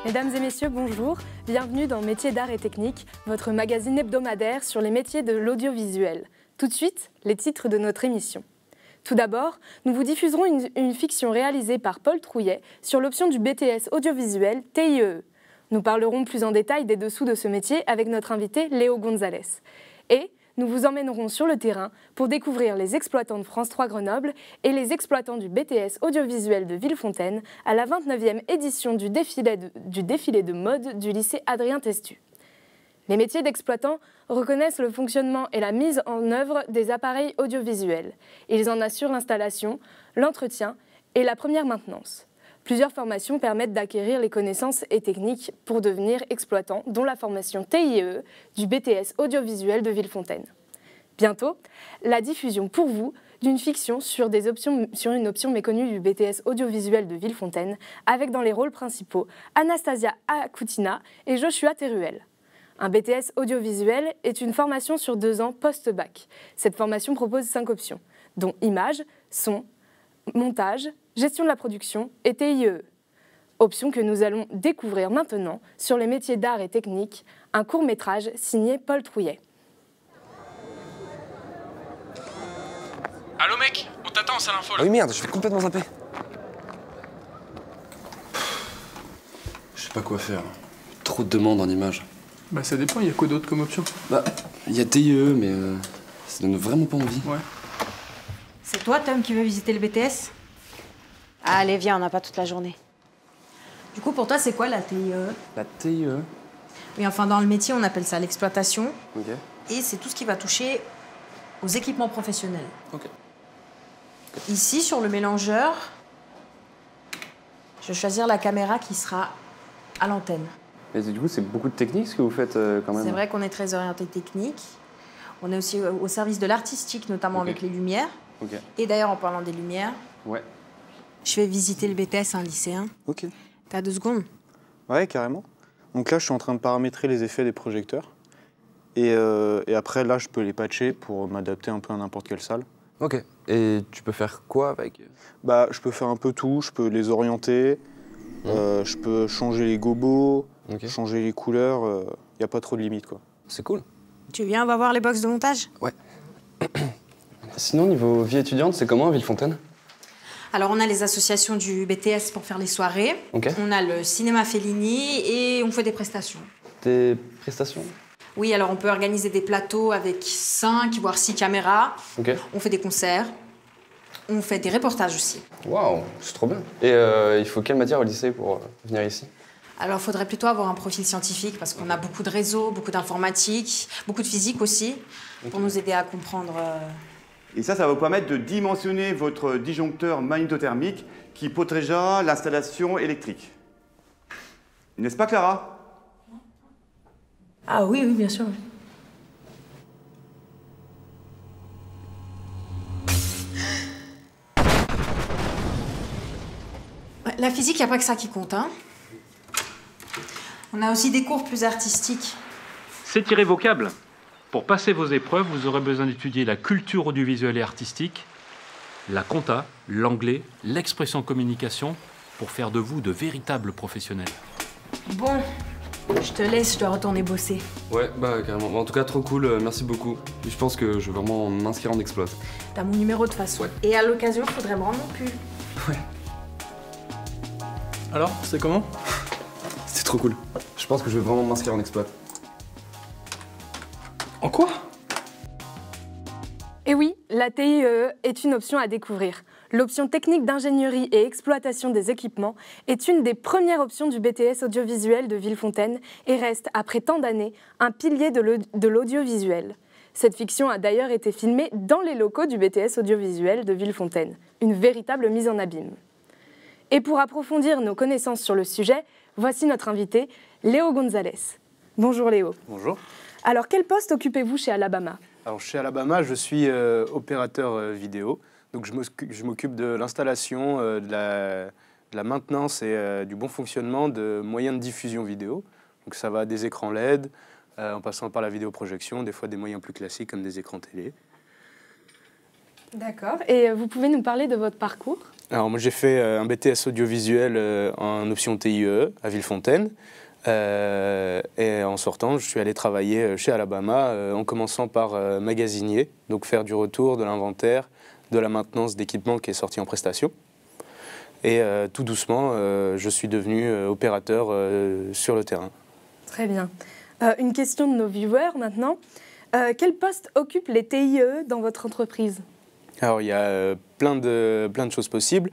Mesdames et messieurs, bonjour. Bienvenue dans Métiers d'art et technique, votre magazine hebdomadaire sur les métiers de l'audiovisuel. Tout de suite, les titres de notre émission. Tout d'abord, nous vous diffuserons une fiction réalisée par Paul Trouillet sur l'option du BTS audiovisuel TIE. Nous parlerons plus en détail des dessous de ce métier avec notre invité Léo Gonzalez. Et nous vous emmènerons sur le terrain pour découvrir les exploitants de France 3 Grenoble et les exploitants du BTS audiovisuel de Villefontaine à la 29e édition du défilé de mode du lycée Adrien Testu. Les métiers d'exploitants reconnaissent le fonctionnement et la mise en œuvre des appareils audiovisuels. Ils en assurent l'installation, l'entretien et la première maintenance. Plusieurs formations permettent d'acquérir les connaissances et techniques pour devenir exploitant, dont la formation TIE du BTS audiovisuel de Villefontaine. Bientôt, la diffusion pour vous d'une fiction sur une option méconnue du BTS audiovisuel de Villefontaine, avec dans les rôles principaux Anastasia Akoutina et Joshua Teruel. Un BTS audiovisuel est une formation sur 2 ans post-bac. Cette formation propose 5 options, dont images, son, montage, gestion de la production et TIE. Option que nous allons découvrir maintenant sur les métiers d'art et technique, un court-métrage signé Paul Trouillet. Allô mec, on t'attend en salle info là. Ah oui merde, je suis complètement zappé. Je sais pas quoi faire. Trop de demandes en images. Bah ça dépend, il y a quoi d'autre comme option? Bah, il y a TIE, mais ça donne vraiment pas envie. Ouais. C'est toi, Tom, qui veut visiter le BTS? Allez, viens, on n'a pas toute la journée. Du coup, pour toi, c'est quoi la TIE? La TIE? Oui, enfin, dans le métier, on appelle ça l'exploitation. Ok. Et c'est tout ce qui va toucher aux équipements professionnels. Ok. Ici, sur le mélangeur, je vais choisir la caméra qui sera à l'antenne. Mais du coup, c'est beaucoup de technique ce que vous faites quand même. C'est vrai qu'on est très orienté technique. On est aussi au service de l'artistique, notamment Ok. avec les lumières. Ok. Et d'ailleurs, en parlant des lumières, Ouais. je vais visiter le BTS, un lycéen. Ok. T'as 2 secondes? Ouais, carrément. Donc là, je suis en train de paramétrer les effets des projecteurs. Et après, là, je peux les patcher pour m'adapter un peu à n'importe quelle salle. Ok. Et tu peux faire quoi avec? Bah, je peux faire un peu tout. Je peux les orienter. Je peux changer les gobos, Ok. changer les couleurs. Il n'y a pas trop de limites, quoi. C'est cool. Tu viens, on va voir les box de montage? Ouais. Sinon, niveau vie étudiante, c'est comment à Villefontaine? Alors, on a les associations du BTS pour faire les soirées. Ok. On a le cinéma Fellini et on fait des prestations. Des prestations? Oui, alors on peut organiser des plateaux avec 5 voire 6 caméras. Ok. On fait des concerts. On fait des reportages aussi. Waouh, c'est trop bien. Et il faut quelle matière au lycée pour venir ici? Alors, il faudrait plutôt avoir un profil scientifique parce qu'on a beaucoup de réseaux, beaucoup d'informatique, beaucoup de physique aussi, pour nous aider à comprendre. Et ça va vous permettre de dimensionner votre disjoncteur magnétothermique qui protégera l'installation électrique. N'est-ce pas, Clara? Ah oui, oui, bien sûr. Ouais, la physique, il n'y a pas que ça qui compte, hein. On a aussi des cours plus artistiques. C'est irrévocable. Pour passer vos épreuves, vous aurez besoin d'étudier la culture audiovisuelle et artistique, la compta, l'anglais, l'expression communication, pour faire de vous de véritables professionnels. Bon, je te laisse, je dois retourner bosser. Ouais, bah carrément. Bon, en tout cas, trop cool, merci beaucoup. Je pense que je vais vraiment m'inscrire en exploit. T'as mon numéro de toute façon. Ouais. Et à l'occasion, il faudrait me rendre mon pull. Ouais. Alors, c'est comment? C'est trop cool. Je pense que je vais vraiment m'inscrire en exploit. En quoi? Et oui, la TIE est une option à découvrir. L'option technique d'ingénierie et exploitation des équipements est une des premières options du BTS audiovisuel de Villefontaine et reste, après tant d'années, un pilier de l'audiovisuel. Cette fiction a d'ailleurs été filmée dans les locaux du BTS audiovisuel de Villefontaine, une véritable mise en abîme. Et pour approfondir nos connaissances sur le sujet, voici notre invité, Léo Gonzalez. Bonjour Léo. Bonjour. Alors, quel poste occupez-vous chez Alabama? Alors, chez Alabama, je suis opérateur vidéo. Donc, je m'occupe de l'installation, de la maintenance et du bon fonctionnement de moyens de diffusion vidéo. Donc, ça va des écrans LED, en passant par la vidéoprojection, des fois des moyens plus classiques comme des écrans télé. D'accord. Et vous pouvez nous parler de votre parcours? Alors moi j'ai fait un BTS audiovisuel en option TIE à Villefontaine. Et en sortant, je suis allé travailler chez Alabama en commençant par magasinier, donc faire du retour, de l'inventaire, de la maintenance d'équipements qui est sorti en prestation. Et tout doucement, je suis devenu opérateur sur le terrain. Très bien. Une question de nos viewers maintenant. Quel poste occupent les TIE dans votre entreprise ? Alors il y a plein de choses possibles.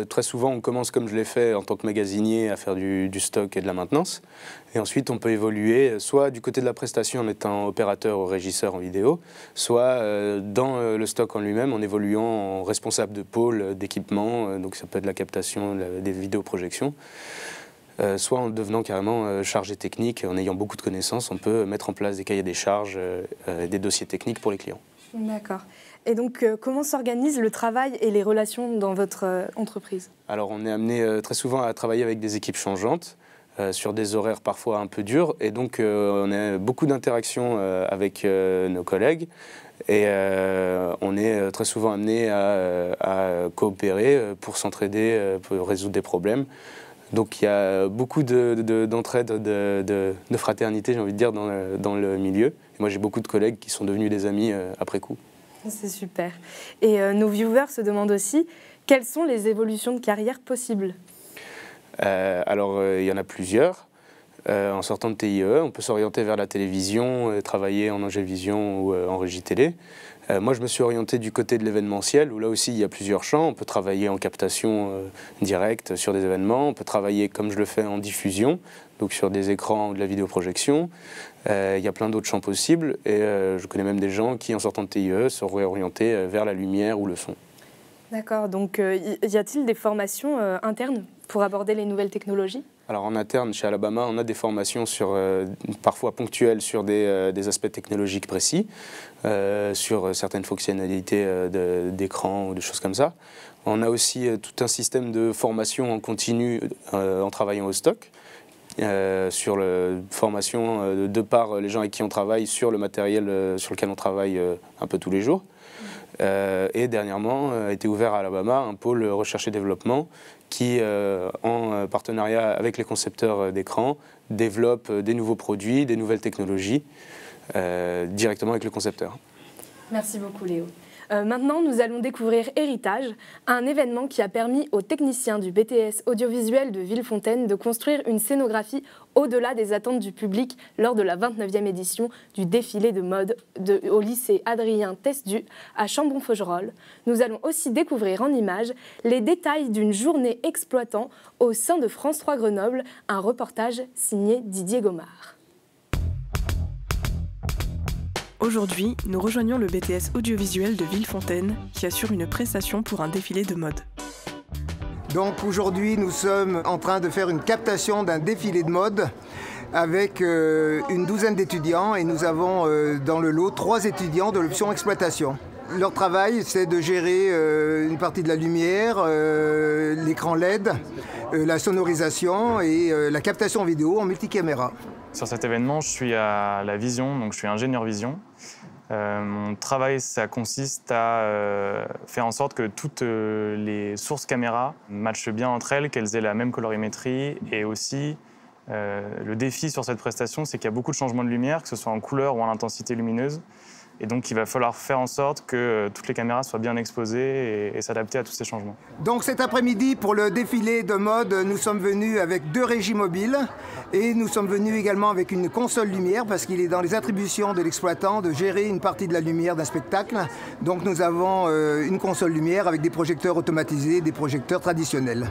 Très souvent on commence comme je l'ai fait en tant que magasinier à faire du stock et de la maintenance. Et ensuite on peut évoluer soit du côté de la prestation en étant opérateur ou régisseur en vidéo, soit dans le stock en lui-même en évoluant en responsable de pôle d'équipement, donc ça peut être la captation, des vidéoprojections. Soit en devenant carrément chargé technique, en ayant beaucoup de connaissances, on peut mettre en place des cahiers des charges, des dossiers techniques pour les clients. D'accord. Et donc, comment s'organise le travail et les relations dans votre entreprise ? Alors, on est amené très souvent à travailler avec des équipes changeantes, sur des horaires parfois un peu durs, et donc on a beaucoup d'interactions avec nos collègues, et on est très souvent amené à coopérer pour s'entraider, pour résoudre des problèmes. Donc il y a beaucoup d'entraide, de fraternité, j'ai envie de dire, dans le milieu. Et moi j'ai beaucoup de collègues qui sont devenus des amis après coup. C'est super. Et nos viewers se demandent aussi, quelles sont les évolutions de carrière possibles ? Alors il y en a plusieurs. En sortant de TIE, on peut s'orienter vers la télévision, travailler en Angévision ou en régie télé. Moi, je me suis orienté du côté de l'événementiel, où là aussi, il y a plusieurs champs. On peut travailler en captation directe sur des événements. On peut travailler, comme je le fais, en diffusion, donc sur des écrans ou de la vidéoprojection. Il y a plein d'autres champs possibles. Et je connais même des gens qui, en sortant de TIE, sont réorientés vers la lumière ou le son. D'accord. Donc, y a-t-il des formations internes pour aborder les nouvelles technologies ? Alors en interne, chez Alabama, on a des formations parfois ponctuelles sur des aspects technologiques précis, sur certaines fonctionnalités d'écran ou des choses comme ça. On a aussi tout un système de formation en continu en travaillant au stock, sur la formation de par les gens avec qui on travaille sur le matériel sur lequel on travaille un peu tous les jours. Et dernièrement a été ouvert à Alabama un pôle recherche et développement qui, en partenariat avec les concepteurs d'écran, développe des nouveaux produits, des nouvelles technologies, directement avec le concepteur. Merci beaucoup Léo. Maintenant, nous allons découvrir Héritage, un événement qui a permis aux techniciens du BTS audiovisuel de Villefontaine de construire une scénographie au-delà des attentes du public lors de la 29e édition du défilé de mode au lycée Adrien Tesdu à Chambon-Faugerolles. Nous allons aussi découvrir en images les détails d'une journée exploitant au sein de France 3 Grenoble, un reportage signé Didier Gomard. Aujourd'hui, nous rejoignons le BTS audiovisuel de Villefontaine qui assure une prestation pour un défilé de mode. Donc aujourd'hui, nous sommes en train de faire une captation d'un défilé de mode avec une douzaine d'étudiants et nous avons dans le lot 3 étudiants de l'option exploitation. Leur travail, c'est de gérer une partie de la lumière, l'écran LED, la sonorisation et la captation vidéo en multicaméra. Sur cet événement, je suis à la vision, donc je suis ingénieur vision. Mon travail, ça consiste à faire en sorte que toutes les sources caméras matchent bien entre elles, qu'elles aient la même colorimétrie. Et aussi, le défi sur cette prestation, c'est qu'il y a beaucoup de changements de lumière, que ce soit en couleur ou en intensité lumineuse. Et donc, il va falloir faire en sorte que toutes les caméras soient bien exposées et s'adapter à tous ces changements. Donc cet après-midi, pour le défilé de mode, nous sommes venus avec 2 régies mobiles et nous sommes venus également avec une console lumière parce qu'il est dans les attributions de l'exploitant de gérer une partie de la lumière d'un spectacle. Donc nous avons une console lumière avec des projecteurs automatisés, des projecteurs traditionnels.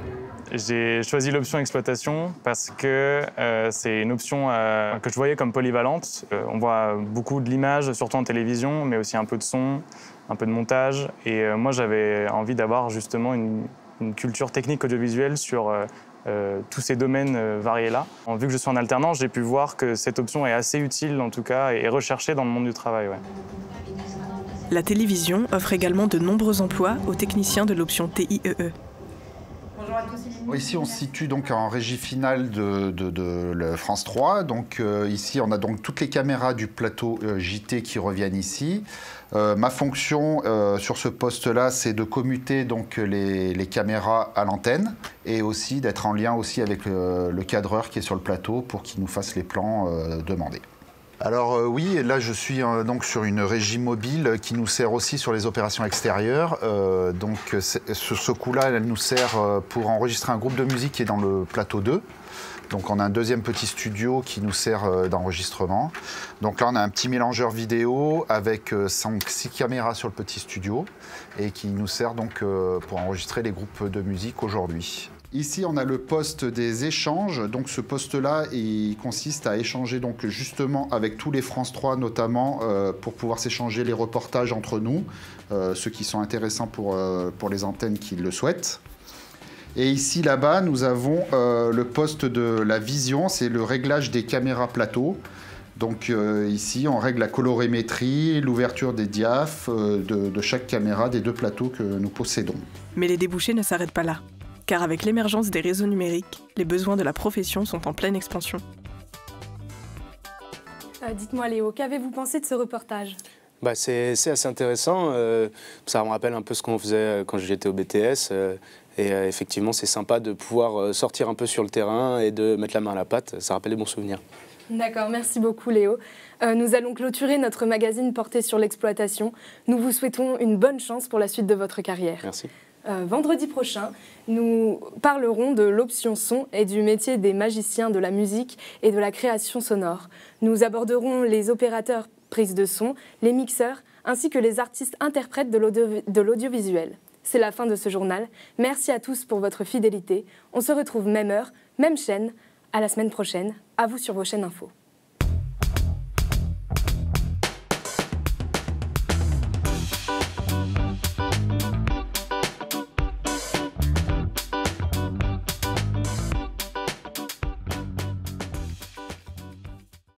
J'ai choisi l'option exploitation parce que c'est une option que je voyais comme polyvalente. On voit beaucoup de l'image, surtout en télévision, mais aussi un peu de son, un peu de montage. Et moi, j'avais envie d'avoir justement une culture technique audiovisuelle sur tous ces domaines variés-là. Vu que je suis en alternance, j'ai pu voir que cette option est assez utile, en tout cas, et recherchée dans le monde du travail. Ouais. La télévision offre également de nombreux emplois aux techniciens de l'option TIEE. Bonjour à tous. Ici, on se situe donc en régie finale de France 3. Donc ici, on a donc toutes les caméras du plateau JT qui reviennent ici. Ma fonction sur ce poste-là, c'est de commuter donc les caméras à l'antenne et aussi d'être en lien aussi avec le cadreur qui est sur le plateau pour qu'il nous fasse les plans demandés. Alors oui, là je suis donc sur une régie mobile qui nous sert aussi sur les opérations extérieures. Donc sur ce coup-là, elle nous sert pour enregistrer un groupe de musique qui est dans le plateau 2. Donc on a un deuxième petit studio qui nous sert d'enregistrement. Donc là on a un petit mélangeur vidéo avec 6 caméras sur le petit studio et qui nous sert donc pour enregistrer les groupes de musique aujourd'hui. Ici, on a le poste des échanges. Donc, ce poste-là, il consiste à échanger donc justement avec tous les France 3, notamment pour pouvoir s'échanger les reportages entre nous, ceux qui sont intéressants pour les antennes qui le souhaitent. Et ici, là-bas, nous avons le poste de la vision, c'est le réglage des caméras plateau. Donc ici, on règle la colorimétrie, l'ouverture des diaphes de chaque caméra des 2 plateaux que nous possédons. Mais les débouchés ne s'arrêtent pas là. Car avec l'émergence des réseaux numériques, les besoins de la profession sont en pleine expansion. Dites-moi Léo, qu'avez-vous pensé de ce reportage ? C'est assez intéressant, ça me rappelle un peu ce qu'on faisait quand j'étais au BTS. Et effectivement, c'est sympa de pouvoir sortir un peu sur le terrain et de mettre la main à la pâte, ça rappelle des bons souvenirs. D'accord, merci beaucoup Léo. Nous allons clôturer notre magazine porté sur l'exploitation. Nous vous souhaitons une bonne chance pour la suite de votre carrière. Merci. Vendredi prochain, nous parlerons de l'option son et du métier des magiciens de la musique et de la création sonore. Nous aborderons les opérateurs prise de son, les mixeurs, ainsi que les artistes interprètes de l'audiovisuel. C'est la fin de ce journal. Merci à tous pour votre fidélité. On se retrouve même heure, même chaîne. À la semaine prochaine. À vous sur vos chaînes info.